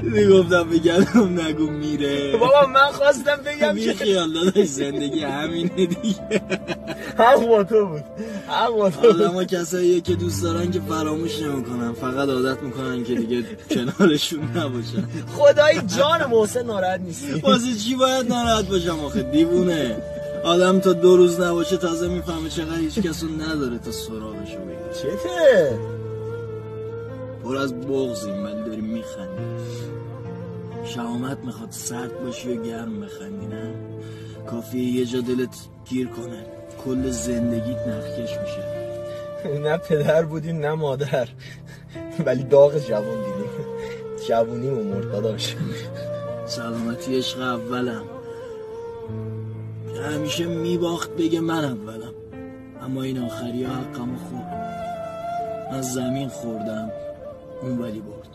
میگفتم بگم نگو میره. بابا من خواستم بگم که خیال داداش زندگی همینه دیگه. حق با تو بود، حق با تو بود. آدم کساییه که دوست دارن که فراموش نمیکنن، فقط عادت میکنن که دیگه کنارشون نباشن. خدای جان محسن ناراحت نیستی؟ واسه چی باید ناراحت باشم آخه؟ دیوونه. آدم تا 2 روز نباشه تازه میفهمه چقدر هیچ کسو نداره تا سراغشو بگیره. چته؟ پر از بغضیم ولی داریم میخندیم. شهامت میخواد سرد باشی و گرم بخندی، نه؟ کافیه یه جا دلت گیر کنه کل زندگیت نخکش میشه. نه پدر بودیم نه مادر، ولی داغ جوون دیدیم. جوونیمو مرد داداش. سلامتی عشق اولم، همیشه میباخت بگه من اولم، اما این آخری ها حقمو خورد. من زمین خوردم اون ولی برد.